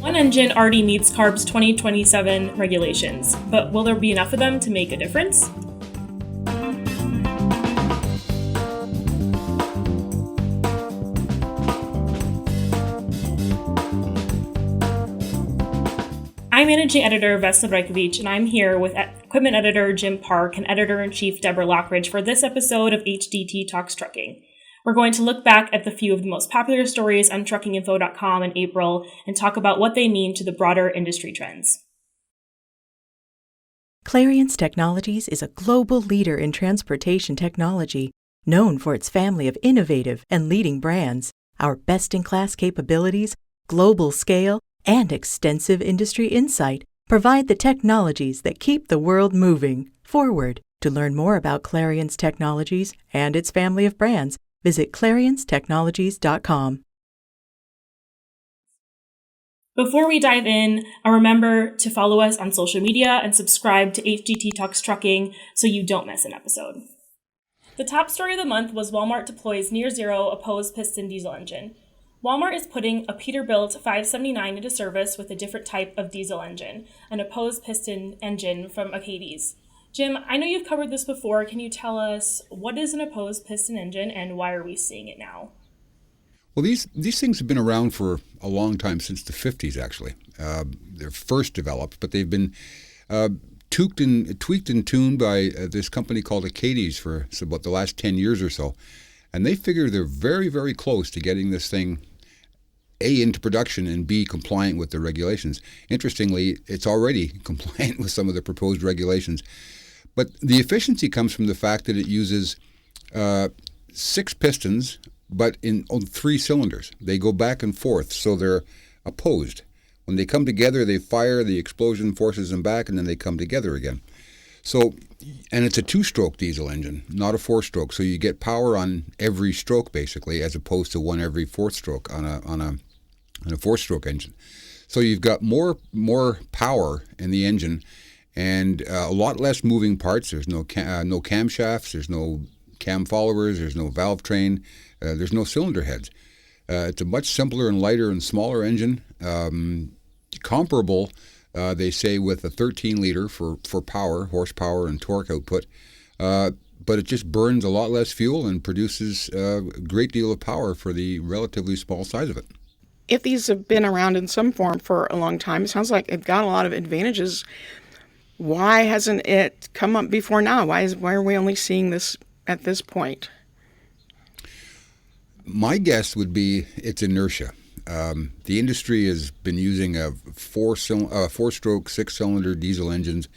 One engine already meets CARB's 2027 regulations, but will there be enough of them to make a difference? I'm Managing Editor Vesna Brajkovic, and I'm here with Equipment Editor Jim Park and Editor-in-Chief Deborah Lockridge for this episode of HDT Talks Trucking. We're going to look back at the few of the most popular stories on truckinginfo.com in April and talk about what they mean to the broader industry trends. Clariant's Technologies is a global leader in transportation technology, known for its family of innovative and leading brands. Our best-in-class capabilities, global scale, and extensive industry insight provide the technologies that keep the world moving forward. To learn more about Clariant's Technologies and its family of brands, visit clariantstechnologies.com. Before we dive in, remember to follow us on social media and subscribe to HDT Talks Trucking so you don't miss an episode. The top story of the month was Walmart deploys near-zero Opposed-Piston diesel engine. Walmart is putting a Peterbilt 579 into service with a different type of diesel engine, an Opposed-Piston engine from Achates. Jim, I know you've covered this before. Can you tell us what is an Opposed-Piston engine and why are we seeing it now? Well, these things have been around for a long time, since the 50s, actually. They're first developed, but they've been tweaked and tuned by this company called Achates for about the last 10 years or so. And they figure they're very, very close to getting this thing, A, into production, and B, compliant with the regulations. Interestingly, it's already compliant with some of the proposed regulations. But the efficiency comes from the fact that it uses 6 pistons, but on 3 cylinders. They go back and forth, so they're opposed. When they come together, they fire, the explosion forces them back, and then they come together again. So, and it's a 2-stroke diesel engine, not a 4-stroke. So you get power on every stroke, basically, as opposed to one every 4th stroke on a 4-stroke engine. So you've got more power in the engine, and a lot less moving parts. There's no camshafts, there's no cam followers, there's no valve train, there's no cylinder heads. It's a much simpler and lighter and smaller engine, comparable, they say, with a 13-liter for power, horsepower, and torque output. But it just burns a lot less fuel and produces a great deal of power for the relatively small size of it. If these have been around in some form for a long time, it sounds like they've got a lot of advantages. Why hasn't it come up before now? Why are we only seeing this at this point? My guess would be it's inertia. The industry has been using a 4-stroke, 6-cylinder diesel engines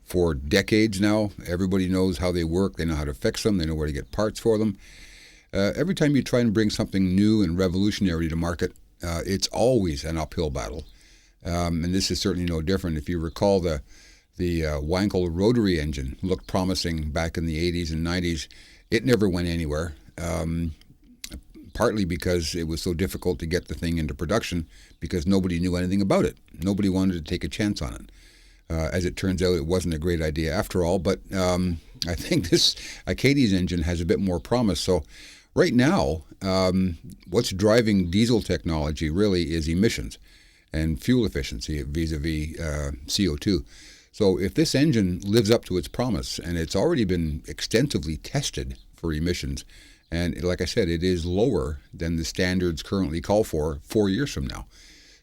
for decades now. Everybody knows how they work. They know how to fix them. They know where to get parts for them. Every time you try and bring something new and revolutionary to market, it's always an uphill battle. And this is certainly no different. If you recall, the Wankel rotary engine looked promising back in the 80s and 90s. It never went anywhere, partly because it was so difficult to get the thing into production because nobody knew anything about it. Nobody wanted to take a chance on it. As it turns out, it wasn't a great idea after all, but I think this Achates engine has a bit more promise. So right now, what's driving diesel technology really is emissions and fuel efficiency vis-a-vis CO2. So if this engine lives up to its promise, and it's already been extensively tested for emissions, and like I said, it is lower than the standards currently call for 4 years from now.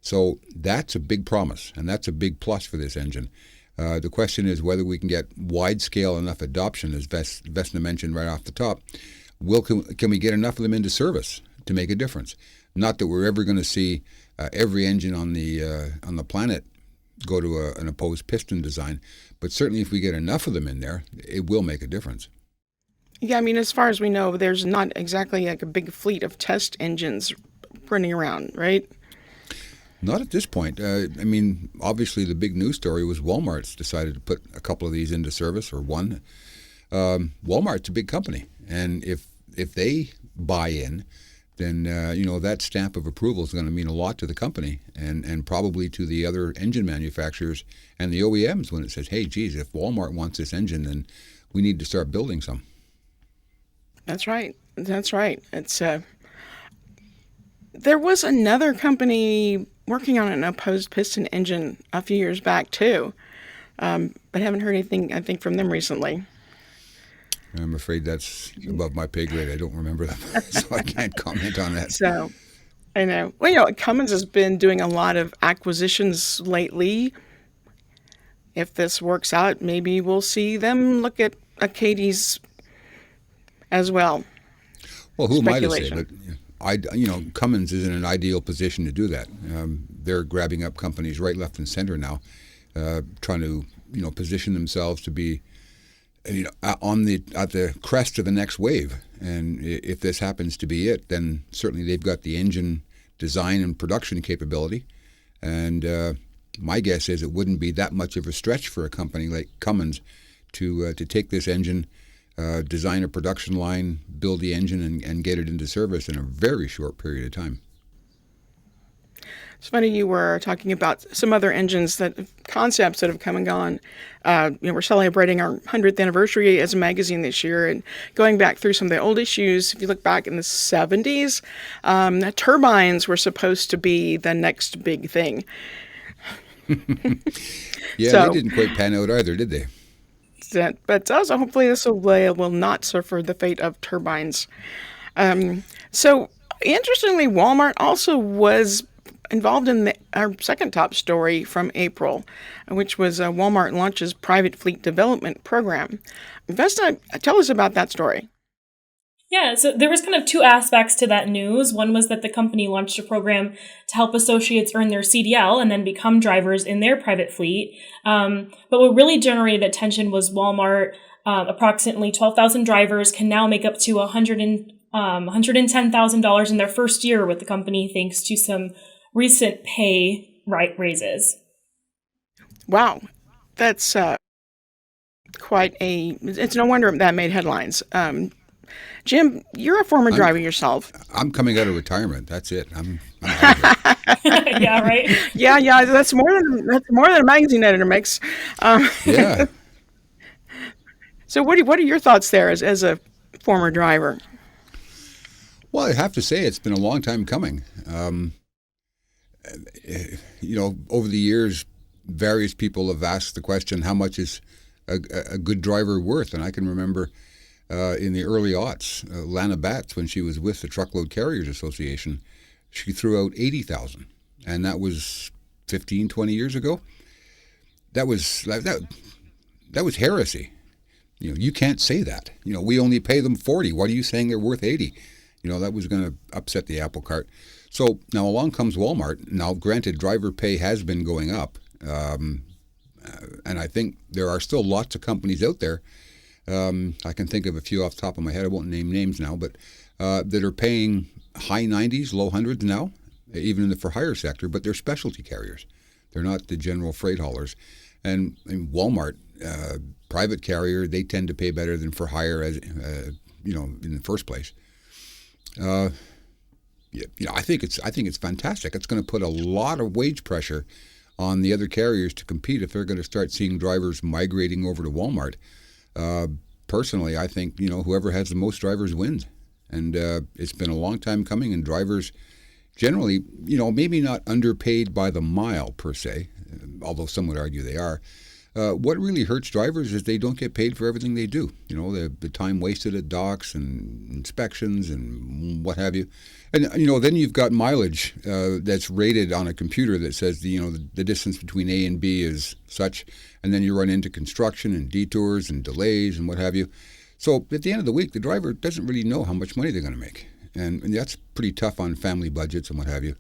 So that's a big promise, and that's a big plus for this engine. The question is whether we can get wide-scale enough adoption, as Vesna mentioned right off the top. Can we get enough of them into service to make a difference? Not that we're ever going to see every engine on the planet go to an Opposed-Piston design, but certainly if we get enough of them in there, it will make a difference. Yeah, I mean, as far as we know, there's not exactly like a big fleet of test engines running around, right? Not at this point. I mean, obviously the big news story was Walmart's decided to put a couple of these into service, or one. Walmart's a big company, and if they buy in, then that stamp of approval is going to mean a lot to the company and probably to the other engine manufacturers and the OEMs when it says, hey, geez, if Walmart wants this engine, then we need to start building some. That's right. It's there was another company working on an opposed-piston engine a few years back too, but haven't heard anything, I think, from them recently. I'm afraid that's above my pay grade. I don't remember them, so I can't comment on that. So I know. Well, Cummins has been doing a lot of acquisitions lately. If this works out, maybe we'll see them look at Achates as well. Well, who am I to say? But Cummins is in an ideal position to do that. They're grabbing up companies right, left, and center now, trying to position themselves to be at the crest of the next wave. And if this happens to be it, then certainly they've got the engine design and production capability. And my guess is it wouldn't be that much of a stretch for a company like Cummins to take this engine, design a production line, build the engine, and get it into service in a very short period of time. It's funny you were talking about some other engines concepts that have come and gone. We're celebrating our 100th anniversary as a magazine this year, and going back through some of the old issues. If you look back in the 70s, turbines were supposed to be the next big thing. Yeah, they didn't quite pan out either, did they? But also, hopefully, this will not suffer the fate of turbines. So, interestingly, Walmart also was involved in our second top story from April, which was Walmart launches private fleet development program. Vesta, tell us about that story. Yeah, so there was kind of two aspects to that news. One was that the company launched a program to help associates earn their CDL and then become drivers in their private fleet. But what really generated attention was Walmart. Approximately 12,000 drivers can now make up to $110,000 in their first year with the company, thanks to some recent pay raises. Wow, that's it's no wonder that made headlines. Jim, you're a former driver yourself. I'm coming out of retirement. That's it. I'm out of here. Yeah, right. Yeah. That's more than a magazine editor makes. Yeah. So, what are your thoughts there as a former driver? Well, I have to say it's been a long time coming. Over the years, various people have asked the question, how much is a good driver worth? And I can remember in the early aughts, Lana Batts, when she was with the Truckload Carriers Association, she threw out $80,000. And that was 15, 20 years ago. That was heresy. You can't say that. We only pay them 40. What are you saying they're worth 80? That was going to upset the apple cart. So now along comes Walmart. Now, granted, driver pay has been going up. And I think there are still lots of companies out there. I can think of a few off the top of my head. I won't name names now, but that are paying high 90s, low hundreds now, even in the for-hire sector, but they're specialty carriers. They're not the general freight haulers. And Walmart, private carrier, they tend to pay better than for-hire, as in the first place. I think it's fantastic. It's going to put a lot of wage pressure on the other carriers to compete if they're going to start seeing drivers migrating over to Walmart. Personally, I think whoever has the most drivers wins, and it's been a long time coming. And drivers generally, maybe not underpaid by the mile per se, although some would argue they are. What really hurts drivers is they don't get paid for everything they do. The time wasted at docks and inspections and what have you. And, then you've got mileage that's rated on a computer that says, the distance between A and B is such. And then you run into construction and detours and delays and what have you. So at the end of the week, the driver doesn't really know how much money they're going to make. And that's pretty tough on family budgets and what have you.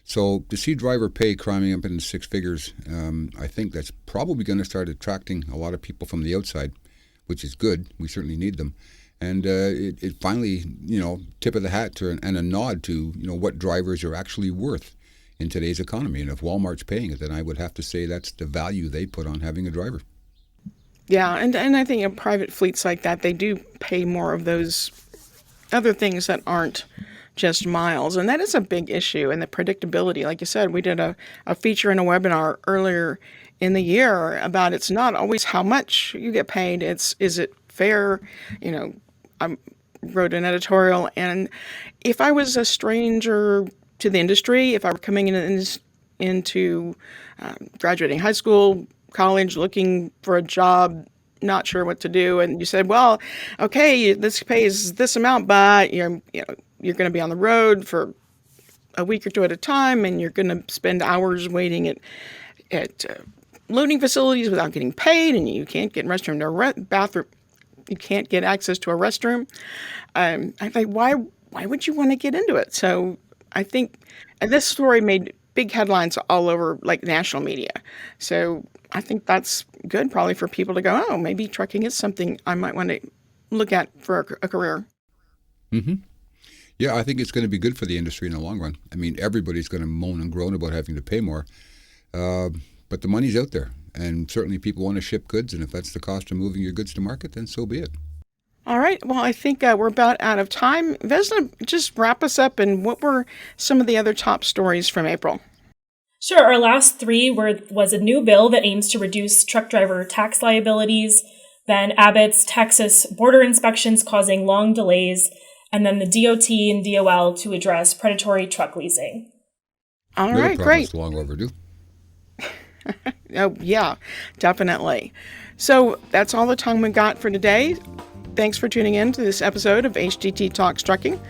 So to see driver pay climbing up into six figures, I think that's probably going to start attracting a lot of people from the outside, which is good. We certainly need them. And it finally, tip of the hat to and a nod to, what drivers are actually worth in today's economy. And if Walmart's paying it, then I would have to say that's the value they put on having a driver. Yeah, and I think in private fleets like that, they do pay more of those other things that aren't just miles. And that is a big issue. And the predictability, like you said, we did a feature in a webinar earlier in the year about it's not always how much you get paid. Is it fair? I wrote an editorial, and if I was a stranger to the industry, if I were coming into into graduating high school, college, looking for a job, not sure what to do, and you said, well, okay, this pays this amount, but you're going to be on the road for a week or two at a time, and you're going to spend hours waiting at loading facilities without getting paid, and you can't get bathroom. You can't get access to a restroom. I think, why would you want to get into it? So I think this story made big headlines all over, like, national media. So I think that's good probably for people to go, oh, maybe trucking is something I might want to look at for a career. Mm-hmm. Yeah, I think it's going to be good for the industry in the long run. I mean, everybody's going to moan and groan about having to pay more, but the money's out there, and certainly people want to ship goods, and if that's the cost of moving your goods to market, then so be it. All right. Well, I think we're about out of time. Vesna, just wrap us up, and what were some of the other top stories from April? Sure. Our last three was a new bill that aims to reduce truck driver tax liabilities, then Abbott's Texas border inspections causing long delays, and then the DOT and DOL to address predatory truck leasing. All right, great. Long overdue. Oh, yeah, definitely. So that's all the time we got for today. Thanks for tuning in to this episode of HDT Talks Trucking.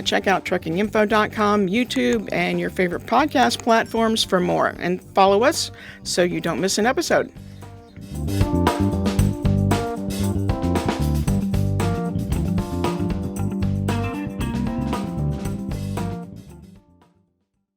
Check out truckinginfo.com, YouTube, and your favorite podcast platforms for more. And follow us so you don't miss an episode.